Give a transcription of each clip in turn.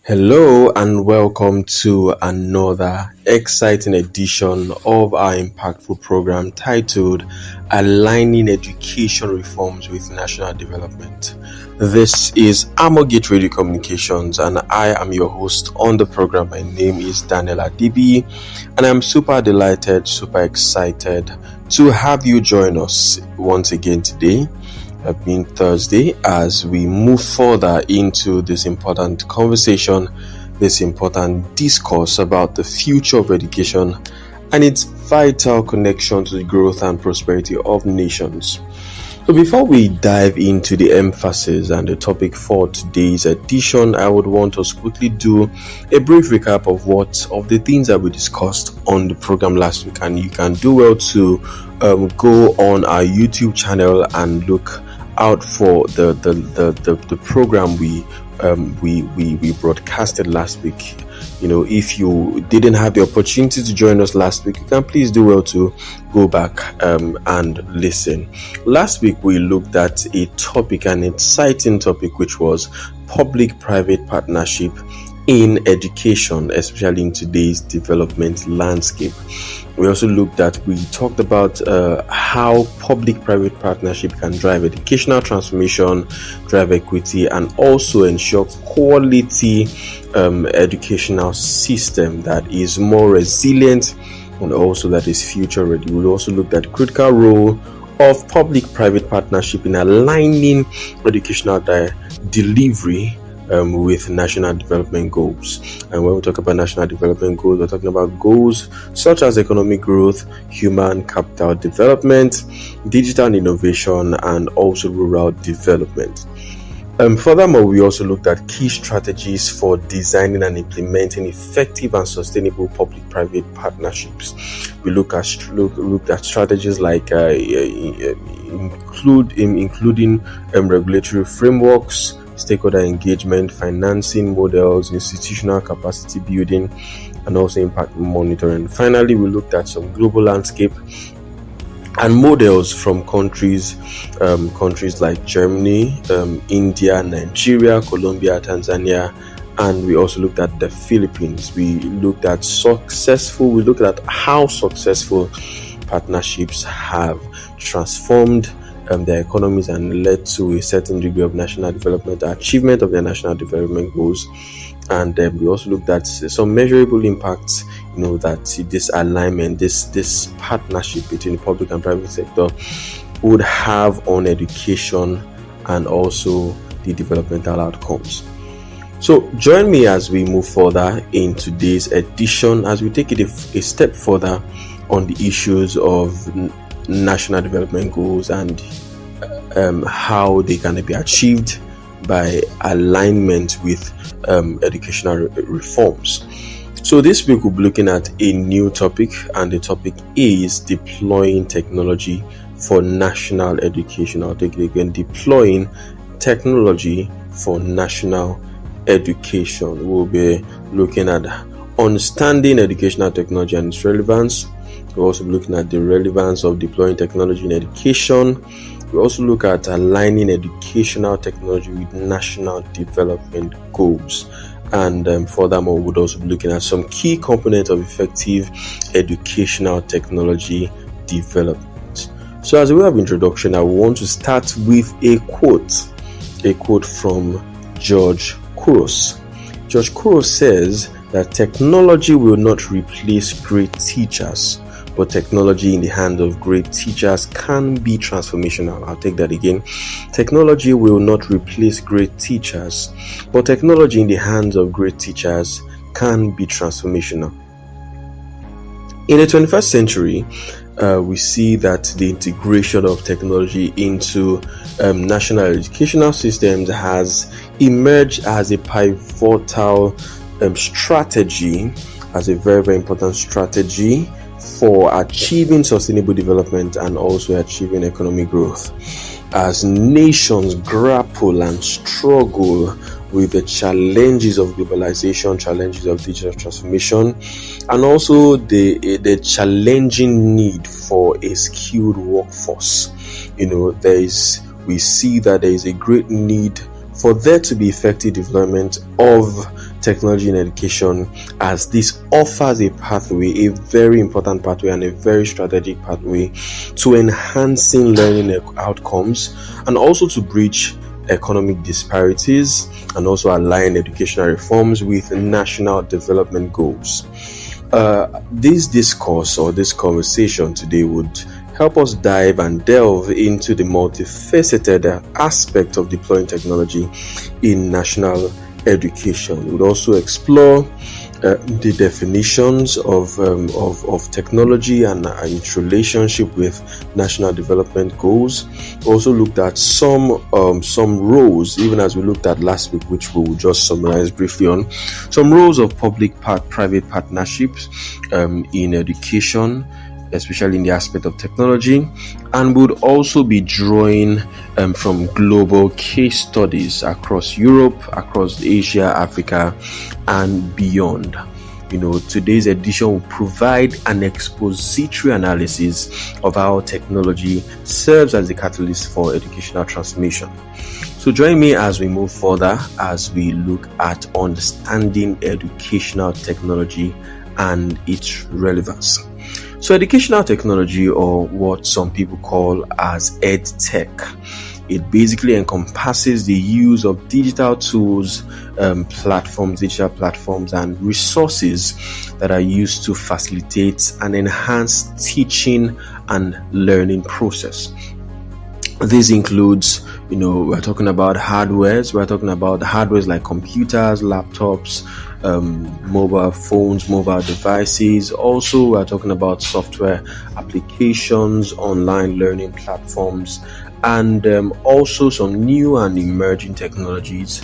Hello and welcome to another exciting edition of our impactful program titled Aligning Education Reforms with National Development. This is Amogate Radio Communications and I am your host on the program. My name is Daniel Adibi and I'm super delighted, super excited to have you join us once again today, being Thursday, as we move further into this important conversation, this important discourse about the future of education and its vital connection to the growth and prosperity of nations. So before we dive into the emphasis and the topic for today's edition, I would want us to quickly do a brief recap of the things that we discussed on the program last week. And you can do well to go on our YouTube channel and look out for the program we broadcasted last week. If you didn't have the opportunity to join us last week, you can please do well to go back and listen. Last week we looked at a topic, an exciting topic, which was public-private partnership in education, especially in today's development landscape. We talked about how public-private partnership can drive educational transformation, drive equity, and also ensure quality educational system that is more resilient and also that is future ready. We also looked at the critical role of public-private partnership in aligning educational delivery with national development goals. And when we talk about national development goals, we're talking about goals such as economic growth, human capital development, digital innovation, and also rural development. Furthermore, we also looked at key strategies for designing and implementing effective and sustainable public-private partnerships. We looked at strategies like including regulatory frameworks, stakeholder engagement, financing models, institutional capacity building, and also impact monitoring. Finally, we looked at some global landscape and models from countries like Germany, India, Nigeria, Colombia, Tanzania, and we also looked at the Philippines. We looked at how successful partnerships have transformed their economies and led to a certain degree of national development, achievement of their national development goals. And we also looked at some measurable impacts, that this alignment, this partnership between the public and private sector would have on education and also the developmental outcomes. So join me as we move further in today's edition, as we take it a step further on the issues of national development goals and how they can be achieved by alignment with educational reforms. So this week we'll be looking at a new topic, and the topic is deploying technology for national education. I'll take it again: deploying technology for national education. We'll be looking at understanding educational technology and its relevance. We'll also be looking at the relevance of deploying technology in education. We also look at aligning educational technology with national development goals. And furthermore, we'll also be looking at some key components of effective educational technology development. So as a way of introduction, I want to start with a quote from George Couros. George Couros says that technology will not replace great teachers, but technology in the hands of great teachers can be transformational. I'll take that again. Technology will not replace great teachers, but technology in the hands of great teachers can be transformational. In the 21st century, we see that the integration of technology into national educational systems has emerged as a pivotal strategy, as a very, very important strategy for achieving sustainable development and also achieving economic growth. As nations grapple and struggle with the challenges of globalization, challenges of digital transformation, and also the challenging need for a skilled workforce. We see that there is a great need for there to be effective deployment of technology in education, as this offers a pathway, a very important pathway and a very strategic pathway to enhancing learning outcomes, and also to bridge economic disparities, and also align educational reforms with national development goals. This discourse or this conversation today would help us dive and delve into the multifaceted aspect of deploying technology in national education. We'll also explore the definitions of technology and its relationship with national development goals. We also looked at some roles, even as we looked at last week, which we will just summarize briefly on, some roles of public-private partnerships in education, especially in the aspect of technology, and would also be drawing from global case studies across Europe, across Asia, Africa, and beyond. Today's edition will provide an expository analysis of how technology serves as a catalyst for educational transformation. So join me as we move further, as we look at understanding educational technology and its relevance. So educational technology, or what some people call as EdTech, it basically encompasses the use of digital tools, digital platforms, and resources that are used to facilitate and enhance teaching and learning process. This includes, we're talking about hardwares. We're talking about hardwares like computers, laptops, mobile phones, mobile devices. Also, we're talking about software applications, online learning platforms, and also some new and emerging technologies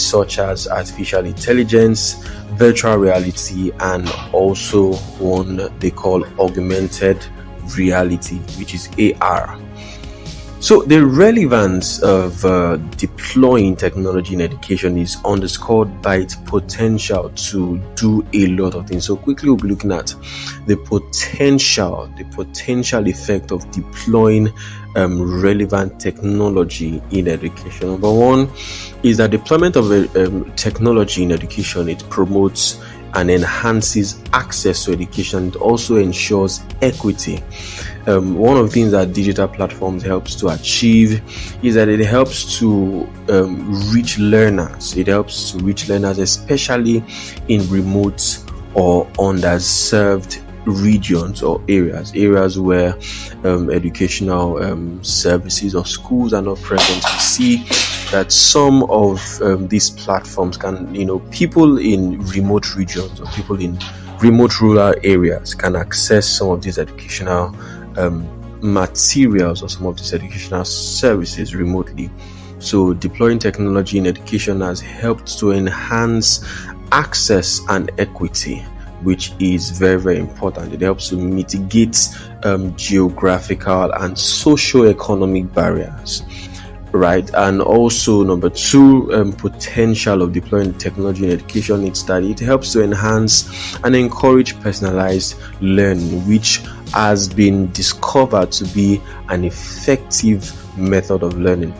such as artificial intelligence, virtual reality, and also one they call augmented reality, which is AR. So the relevance of deploying technology in education is underscored by its potential to do a lot of things. So quickly we'll be looking at the potential effect of deploying relevant technology in education. Number one is that deployment of technology in education, it promotes and enhances access to education. It also ensures equity. One of the things that digital platforms helps to achieve is that it helps to reach learners. It helps to reach learners, especially in remote or underserved regions or areas where educational services or schools are not present. We see that some of these platforms can, people in remote regions or people in remote rural areas can access some of these educational materials or some of these educational services remotely. So deploying technology in education has helped to enhance access and equity, which is very, very important. It helps to mitigate geographical and socio-economic barriers, right? And also, number two, potential of deploying technology in education is that it helps to enhance and encourage personalized learning, which has been discovered to be an effective method of learning.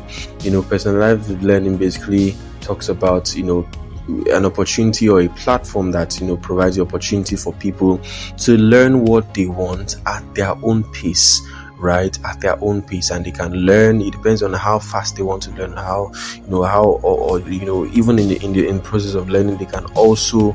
Personalized learning basically talks about, an opportunity or a platform that provides the opportunity for people to learn what they want at their own pace, right? At their own pace, and they can learn. It depends on how fast they want to learn, even in the process of learning, they can also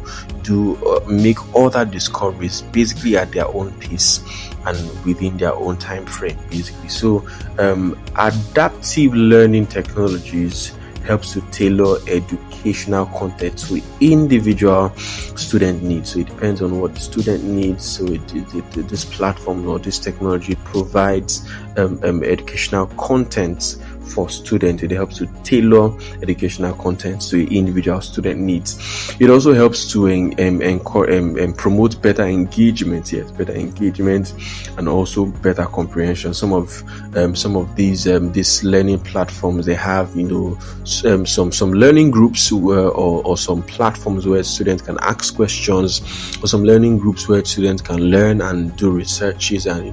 make other discoveries basically at their own pace and within their own time frame, basically. So adaptive learning technologies helps to tailor educational content to individual student needs. So it depends on what the student needs. So this platform or this technology provides educational content for students. It helps to tailor educational content to individual student needs. It also helps to promote better engagement, and also better comprehension. Some of these learning platforms, they have some learning groups or some platforms where students can ask questions, or some learning groups where students can learn and do researches and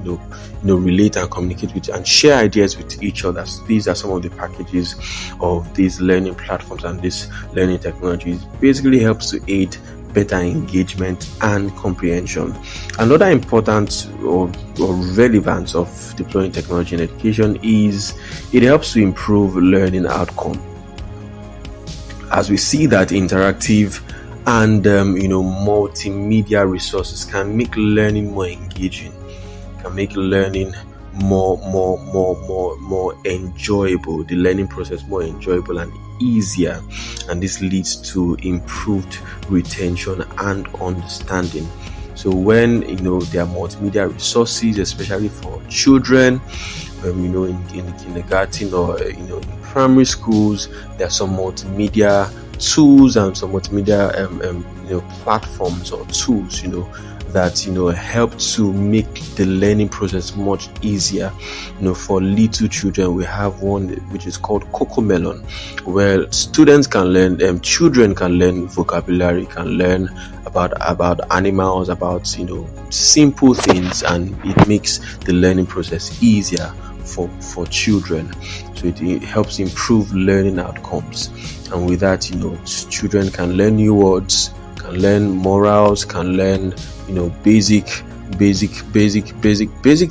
relate and communicate with and share ideas with each other. These are some of the packages of these learning platforms and these learning technologies. Basically helps to aid better engagement and comprehension. Another important or relevance of deploying technology in education is it helps to improve learning outcome. As we see that interactive and multimedia resources can make learning more engaging, can make learning more enjoyable, the learning process more enjoyable and easier, and this leads to improved retention and understanding. So when there are multimedia resources, especially for children, in the kindergarten or in primary schools, there are some multimedia tools and some multimedia platforms or tools that help to make the learning process much easier. For little children, we have one which is called CoComelon, where students can learn, children can learn vocabulary, can learn about animals, about simple things, and it makes the learning process easier for children. So it helps improve learning outcomes, and with that children can learn new words, can learn morals, can learn basic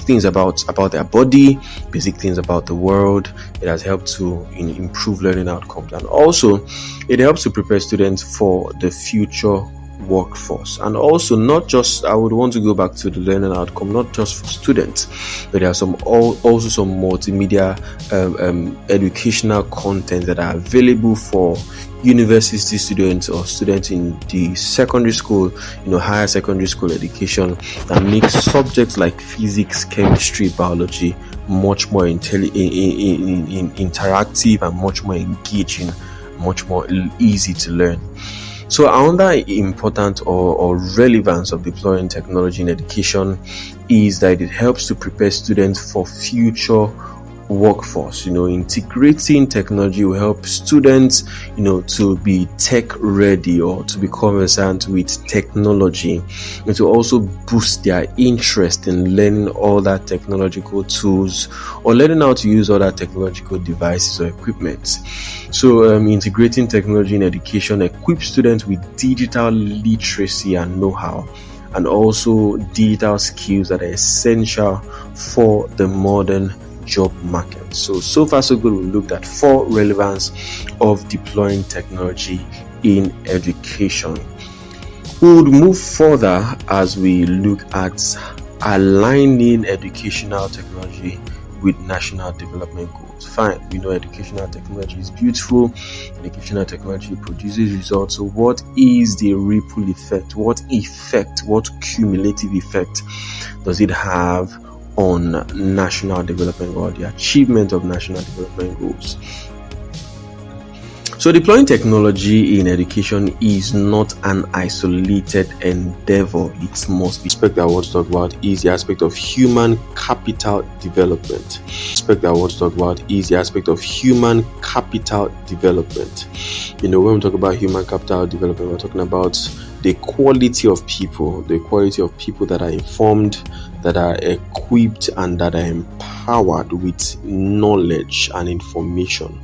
things about their body, basic things about the world. It has helped to improve learning outcomes, and also it helps to prepare students for the future workforce. And also, not just, I would want to go back to the learning outcome, not just for students, but there are also some multimedia educational content that are available for university students or students in the secondary school, higher secondary school education, that makes subjects like physics, chemistry, biology much more interactive and much more engaging, much more easy to learn. So another important or relevance of deploying technology in education is that it helps to prepare students for future workforce. Integrating technology will help students to be tech ready or to be conversant with technology, and to also boost their interest in learning other technological tools or learning how to use other technological devices or equipment. So integrating technology in education equips students with digital literacy and know-how, and also digital skills that are essential for the modern job market. So far so good. We looked at 4 relevance of deploying technology in education. We would move further as we look at aligning educational technology with national development goals. Fine, we know educational technology is beautiful, educational technology produces results. So what is the ripple effect? What cumulative effect does it have on national development or the achievement of national development goals? So deploying technology in education is not an isolated endeavor. It must be aspect that I want to talk about is the aspect of human capital development. When we talk about human capital development, we're talking about the quality of people that are informed, that are equipped, and that are empowered with knowledge and information.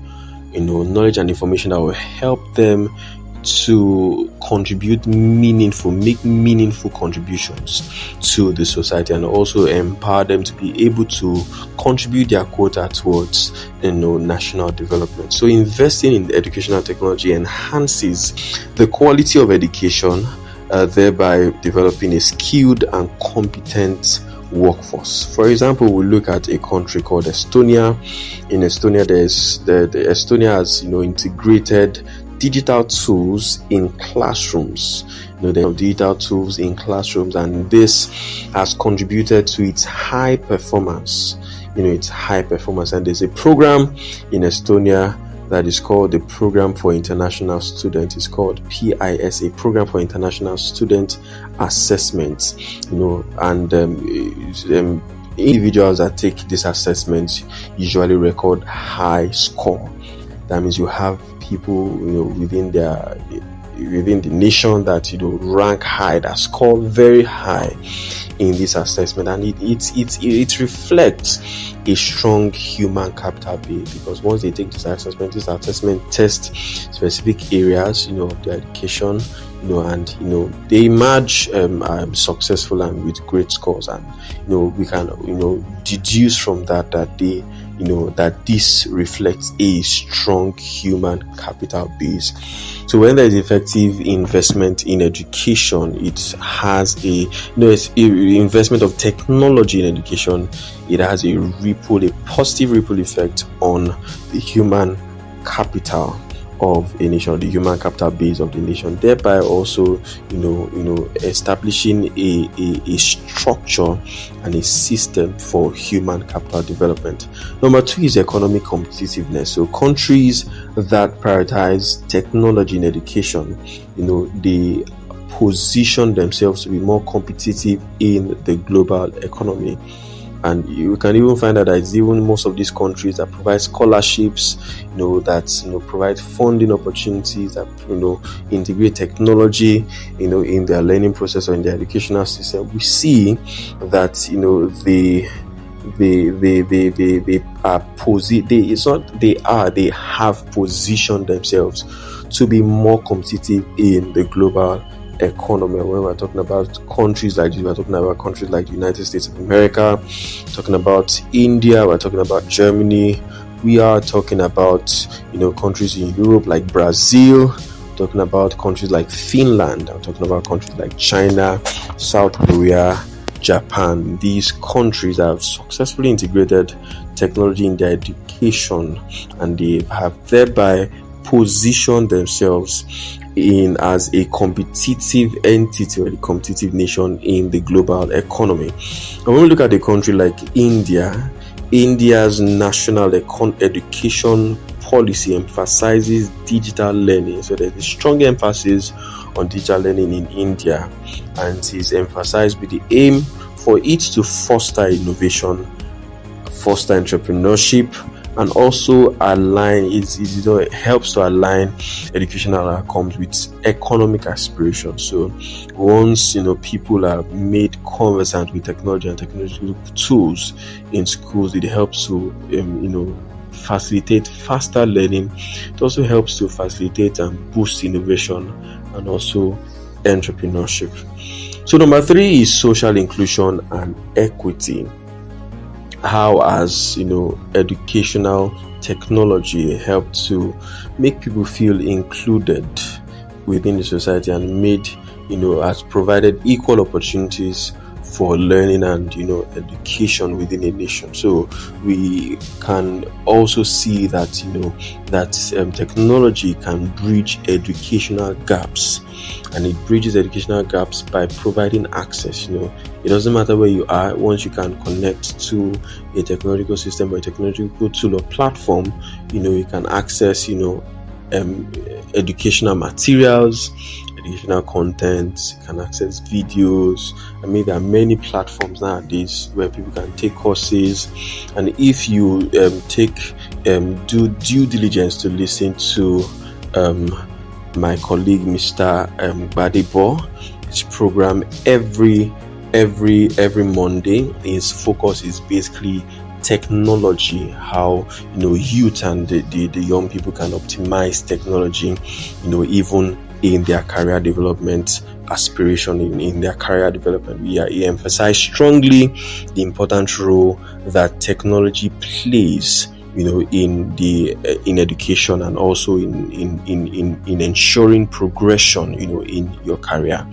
Knowledge and information that will help them to make meaningful contributions to the society, and also empower them to be able to contribute their quota towards national development. So investing in the educational technology enhances the quality of education, thereby developing a skilled and competent workforce. For example, we look at a country called Estonia. In Estonia, Estonia has integrated digital tools in classrooms. They have digital tools in classrooms, and this has contributed to its high performance. And there's a program in Estonia that is called the Program for International Students. It's called PISA, Program for International Student Assessment. Individuals that take this assessment usually record high score. That means you have people within the nation that rank high, that score very high in this assessment, and it reflects a strong human capital base, because once they take this assessment tests specific areas, of their education, and they emerge successful and with great scores, and we can deduce from that they that this reflects a strong human capital base. So when there is effective investment in education, it has it's investment of technology in education. It has a positive ripple effect on the human capital of a nation, the human capital base of the nation, thereby also establishing a structure and a system for human capital development. Number 2 is economic competitiveness. So countries that prioritize technology in education, they position themselves to be more competitive in the global economy. And you can even find out that it's even most of these countries that provide scholarships, that provide funding opportunities, that integrate technology, in their learning process or in their educational system. We see that they have positioned themselves to be more competitive in the global economy. When we're talking about countries like this, we're talking about countries like the United States of America, talking about India, we're talking about Germany, we are talking about countries in Europe like Brazil, talking about countries like Finland, I'm talking about countries like China, South Korea, Japan. These countries have successfully integrated technology in their education, and they have thereby positioned themselves as a competitive entity or a competitive nation in the global economy. And when we look at a country like India, India's national education policy emphasizes digital learning. So there's a strong emphasis on digital learning in India, and it is emphasized with the aim for it to foster innovation, foster entrepreneurship, and also it helps to align educational outcomes with economic aspirations. So once people are made conversant with technology and technological tools in schools, it helps to facilitate faster learning. It also helps to facilitate and boost innovation and also entrepreneurship. So number 3 is social inclusion and equity. How has educational technology helped to make people feel included within the society and has provided equal opportunities for learning and education within a nation. So we can also see that technology can bridge educational gaps, and it bridges educational gaps by providing access. It doesn't matter where you are. Once you can connect to a technological system or a technological tool or platform, you can access educational materials, educational content, you can access videos. There are many platforms nowadays where people can take courses, and if you do due diligence to listen to my colleague Mr. Gbadebo, his program every Monday, his focus is basically technology, how youth and the young people can optimize technology, even in their career development aspiration, in their career development. We emphasize strongly the important role that technology plays in education, and also in ensuring progression in your career.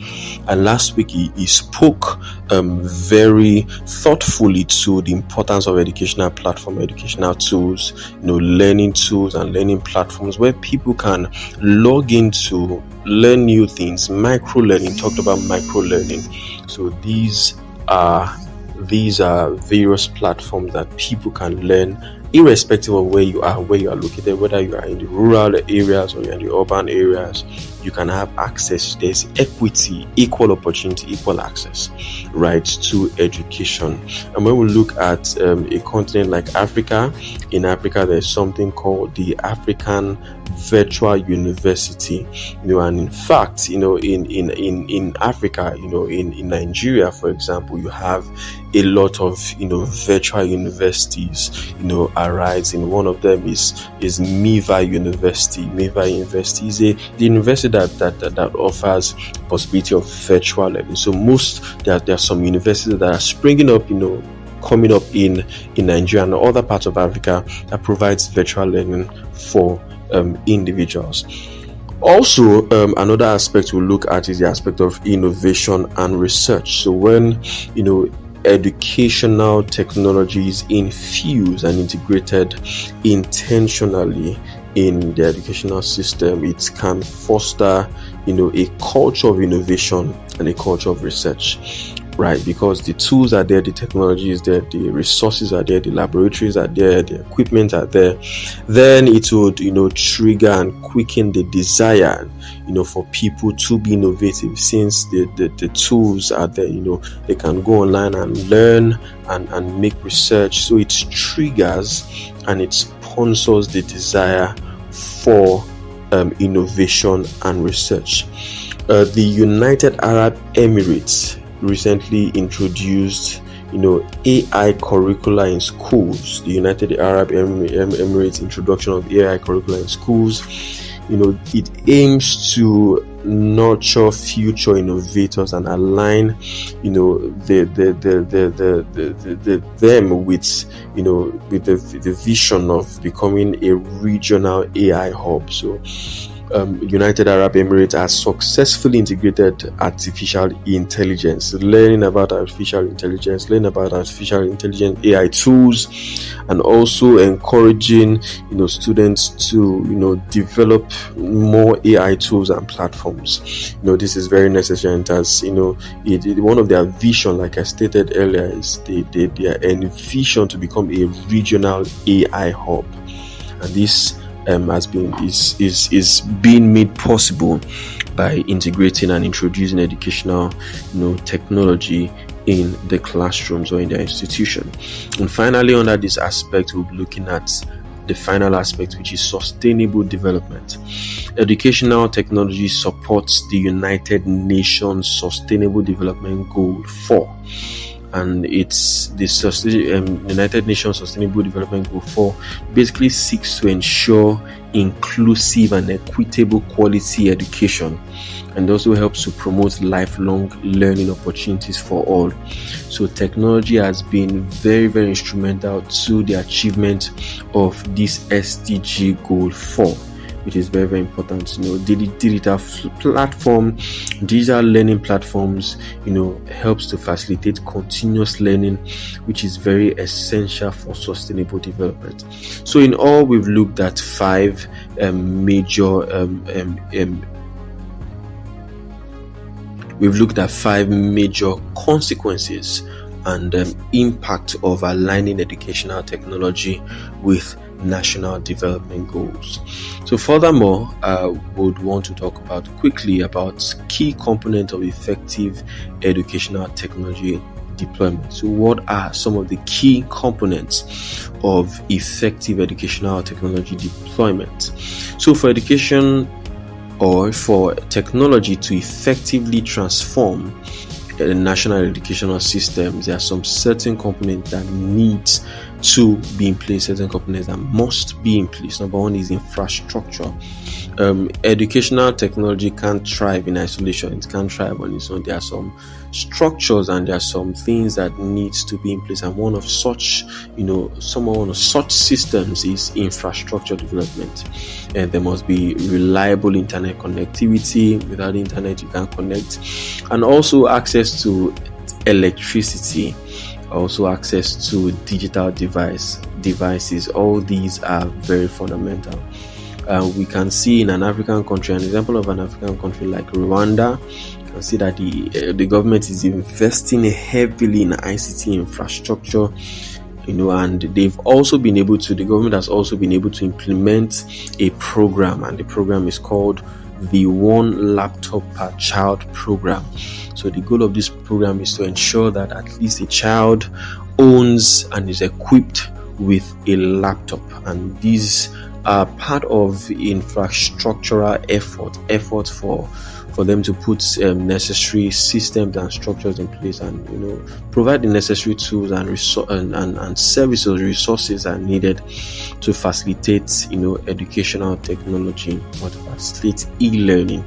And last week he spoke very thoughtfully to the importance of educational platform, educational tools, learning tools and learning platforms where people can log into learn new things. Micro learning, talked about micro learning. So these are various platforms that people can learn irrespective of where you are located, whether you are in the rural areas or you're in the urban areas. you can have access. There's equity, equal opportunity, equal access, right, to education. And when we look at a continent like Africa, in Africa there's something called the African Virtual University, and in fact, in Africa, in Nigeria, for example, you have a lot of virtual universities arising. One of them is Miva University. Miva University is the university that offers possibility of virtual learning. So there are some universities that are springing up, coming up in Nigeria and other parts of Africa that provides virtual learning for individuals. Also, another aspect we'll look at is the aspect of innovation and research. So when educational technology is infused and integrated intentionally in the educational system, it can foster a culture of innovation and a culture of research, right? Because the tools are there, the technology is there, the resources are there, the laboratories are there, the equipment are there. Then it would trigger and quicken the desire for people to be innovative, since the tools are there. They can go online and learn and make research. So it triggers and it sponsors the desire for innovation and research. The United Arab Emirates recently introduced AI curricula in schools. The United Arab Emirates introduction of AI curricula in schools, it aims to nurture future innovators and align them with the vision of becoming a regional AI hub. So United Arab Emirates has successfully integrated artificial intelligence, learning about artificial intelligence AI tools, and also encouraging students to develop more AI tools and platforms. This is very necessary, and as one of their vision, like I stated earlier, is they envision to become a regional AI hub, and this is being made possible by integrating and introducing educational technology in the classrooms or in their institution. And finally, under this aspect, we'll be looking at the final aspect, which is sustainable development. Educational technology supports the United Nations Sustainable Development Goal 4. And it's the United Nations Sustainable Development Goal 4 basically seeks to ensure inclusive and equitable quality education, and also helps to promote lifelong learning opportunities for all. So technology has been very, very instrumental to the achievement of this SDG Goal 4, which is very, very important. Digital learning platforms, helps to facilitate continuous learning, which is very essential for sustainable development. So in all, we've looked at five major consequences and impact of aligning educational technology with national development goals. So furthermore, I would want to talk quickly about key components of effective educational technology deployment. So what are some of the key components of effective educational technology deployment? So for education, or for technology to effectively transform the national educational systems, there are some certain components that needs to be in place, certain components that must be in place. Number one is infrastructure. Educational technology can't thrive in isolation. It can't thrive on its own. There are some structures and there are some things that needs to be in place, and one of such systems is infrastructure development. And there must be reliable internet connectivity. Without internet you can't connect, and also access to electricity, also access to digital devices. All these are very fundamental. We can see in an African country, an example of an African country like Rwanda, you can see that the government is investing heavily in ICT infrastructure, and the government has also been able to implement a program, and the program is called the One Laptop Per Child program. So the goal of this program is to ensure that at least a child owns and is equipped with a laptop, and these are part of infrastructural effort for them to put necessary systems and structures in place, and provide the necessary tools and services, resources are needed to facilitate educational technology or to facilitate e-learning.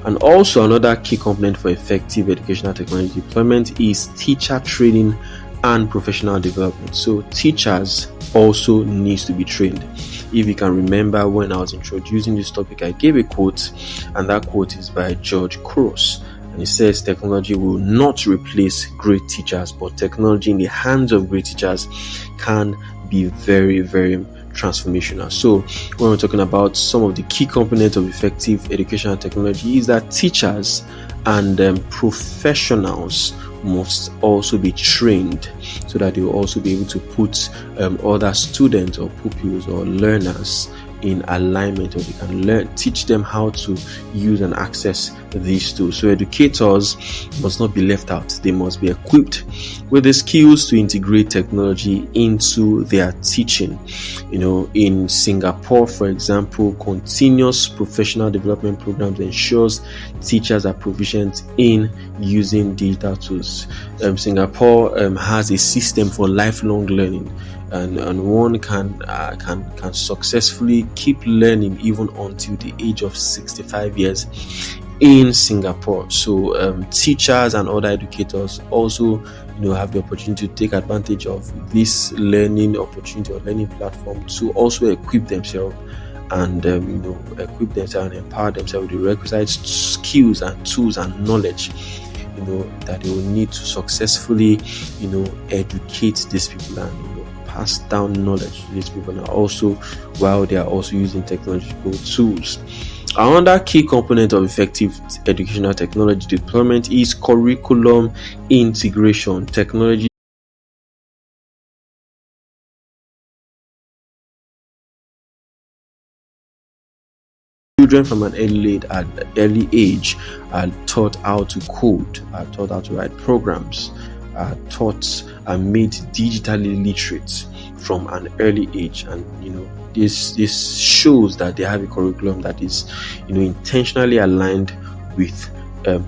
And also another key component for effective educational technology deployment is teacher training and professional development. So teachers also needs to be trained. If you can remember, when I was introducing this topic, I gave a quote, and that quote is by George Couros, and it says, technology will not replace great teachers, but technology in the hands of great teachers can be very, very transformational. So when we're talking about some of the key components of effective educational technology, is that teachers and professionals must also be trained, so that they will also be able to put other students or pupils or learners in alignment, or they can teach them how to use and access these tools. So educators must not be left out. They must be equipped with the skills to integrate technology into their teaching. In Singapore, for example, continuous professional development programs ensures teachers are proficient in using digital tools. Singapore has a system for lifelong learning, and one can successfully keep learning even until the age of 65 years in Singapore. So teachers and other educators also have the opportunity to take advantage of this learning opportunity or learning platform to also equip themselves and equip themselves and empower themselves with the requisite skills and tools and knowledge that they will need to successfully educate these people and pass down knowledge to these people, and also while they are also using technological tools. Another key component of effective educational technology deployment is curriculum integration. Technology children from an early age are taught how to code, are taught how to write programs, are taught and made digitally literate from an early age. And this shows that they have a curriculum that is intentionally aligned with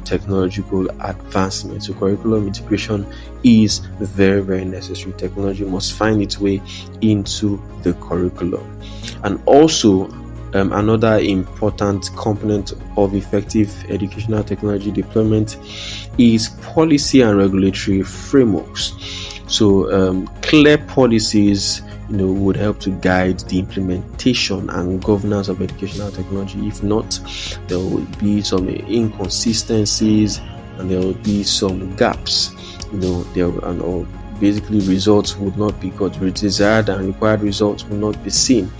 technological advancement. So curriculum integration is very, very necessary. Technology must find its way into the curriculum. And also another important component of effective educational technology deployment is policy and regulatory frameworks. So clear policies would help to guide the implementation and governance of educational technology. If not, there will be some inconsistencies and there will be some gaps. Basically results would not be got. Desired and required results will not be seen.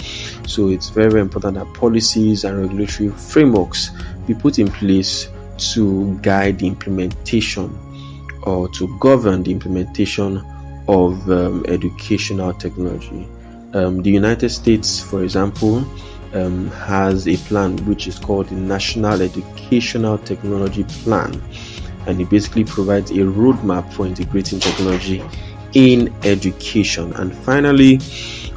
So it's very, very important that policies and regulatory frameworks be put in place to guide the implementation or to govern the implementation of educational technology. The United States, for example, has a plan which is called the National Educational Technology Plan, and it basically provides a roadmap for integrating technology in education. And finally,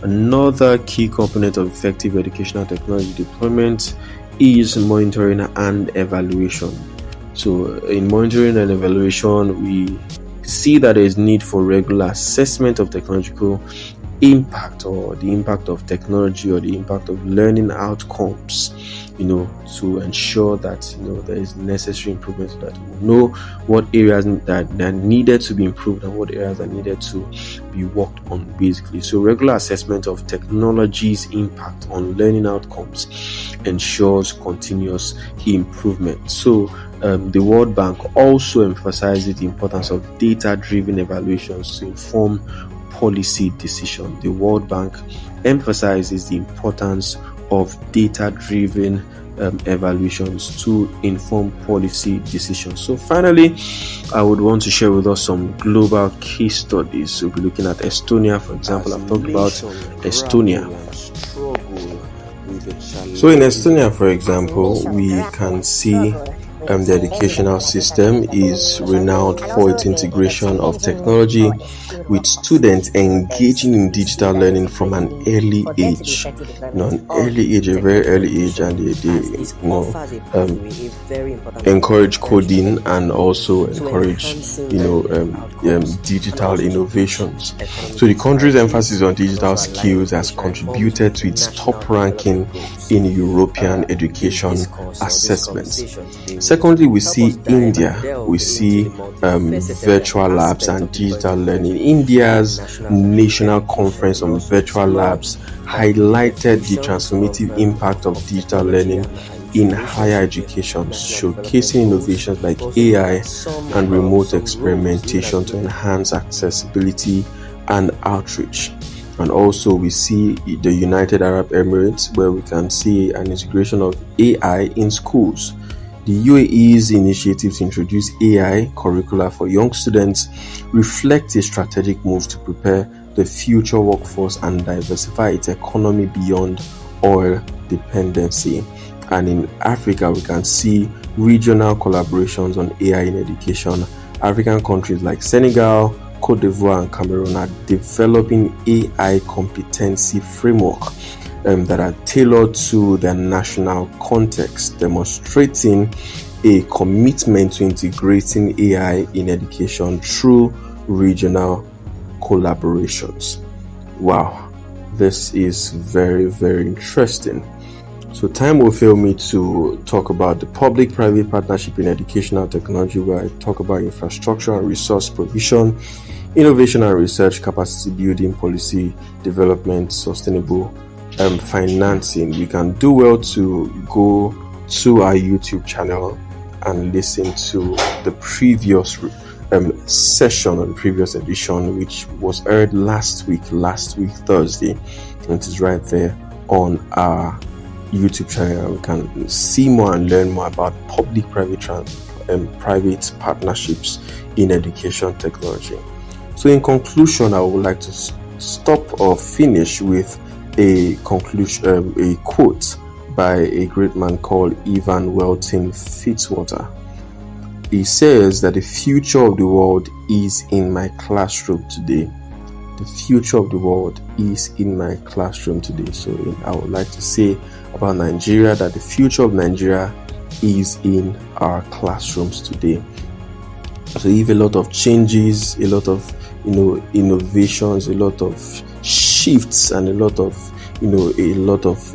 another key component of effective educational technology deployment is monitoring and evaluation. So in monitoring and evaluation, we see that there is need for regular assessment of technological impact, or the impact of technology, or the impact of learning outcomes, to ensure that there is necessary improvement, so that we know what areas that needed to be improved and what areas that needed to be worked on, basically. So regular assessment of technology's impact on learning outcomes ensures continuous improvement. So the World Bank also emphasizes the importance of data-driven evaluations to inform policy decision. The World Bank emphasizes the importance of data-driven evaluations to inform policy decisions. So finally, I would want to share with us some global case studies. So we'll be looking at Estonia, for example. I've talked about Estonia. Struggle with the So in Estonia, for example, we can see the educational system is renowned for its integration of technology, with students engaging in digital learning from an early age. A very early age, and they encourage coding and also encourage digital innovations. So the country's emphasis on digital skills has contributed to its top ranking in European education assessments. Secondly, we see India. We see virtual labs and digital learning. India's National Conference on Virtual Labs highlighted the transformative impact of digital learning in higher education, showcasing innovations like AI and remote experimentation to enhance accessibility and outreach. And also we see the United Arab Emirates, where we can see an integration of AI in schools. The UAE's initiative to introduce AI curricula for young students reflects a strategic move to prepare the future workforce and diversify its economy beyond oil dependency. And in Africa, we can see regional collaborations on AI in education. African countries like Senegal, Cote d'Ivoire, and Cameroon are developing AI competency framework that are tailored to their national context, demonstrating a commitment to integrating AI in education through regional collaborations. Wow, this is very, very interesting. So time will fail me to talk about the public-private partnership in educational technology, where I talk about infrastructure and resource provision, innovation and research, capacity building, policy development, sustainable financing. We can do well to go to our YouTube channel and listen to the previous session and previous edition, which was aired last week Thursday, and it is right there on our YouTube channel. We can see more and learn more about public-private private partnerships in education technology. So in conclusion, I would like to stop or finish with a quote by a great man called Evan Welton Fitzwater. He says that the future of the world is in my classroom today. The future of the world is in my classroom today. So I would like to say about Nigeria that the future of Nigeria is in our classrooms today. So if a lot of changes, a lot of innovations, a lot of shifts, and a lot of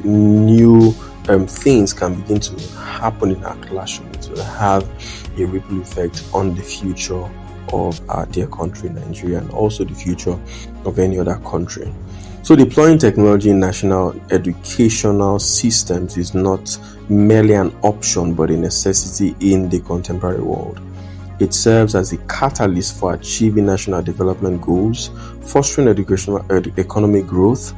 new things can begin to happen in our classroom, it will have a ripple effect on the future of our dear country, Nigeria, and also the future of any other country. So deploying technology in national educational systems is not merely an option, but a necessity in the contemporary world. It serves as a catalyst for achieving national development goals, fostering educational economic growth,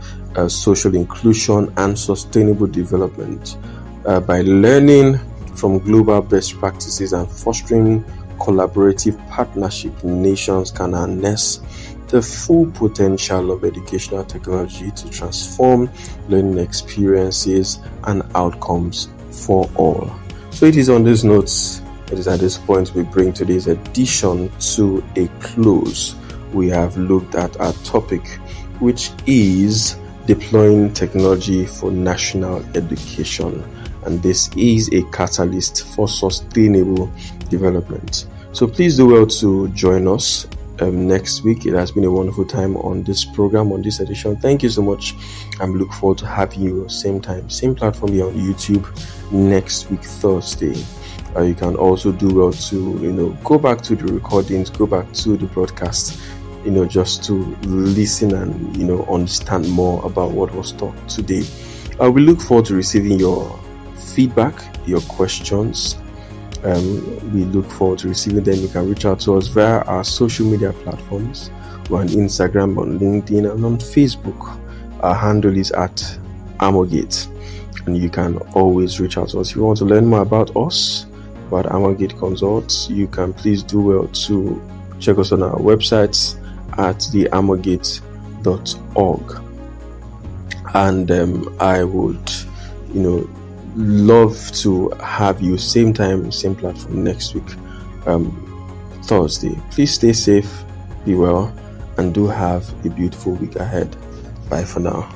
social inclusion, and sustainable development. By learning from global best practices and fostering collaborative partnership, nations can harness the full potential of educational technology to transform learning experiences and outcomes for all. So it is on these notes, it is at this point we bring today's edition to a close. We have looked at our topic, which is deploying technology for national education, and this is a catalyst for sustainable development. So please do well to join us next week. It has been a wonderful time on this program, on this edition. Thank you so much. I'm looking forward to having you same time, same platform here on YouTube next week, Thursday. You can also do well to go back to the recordings, go back to the broadcast, just to listen and understand more about what was talked today. We look forward to receiving your feedback, your questions. We look forward to receiving them. You can reach out to us via our social media platforms. We're on Instagram, on LinkedIn, and on Facebook. Our handle is at Amogate, and you can always reach out to us. If you want to learn more about us, about Amogate Consults, you can please do well to check us on our websites at theamogate.org. And I would love to have you same time, same platform next week, Thursday. Please stay safe, be well, and do have a beautiful week ahead. Bye for now.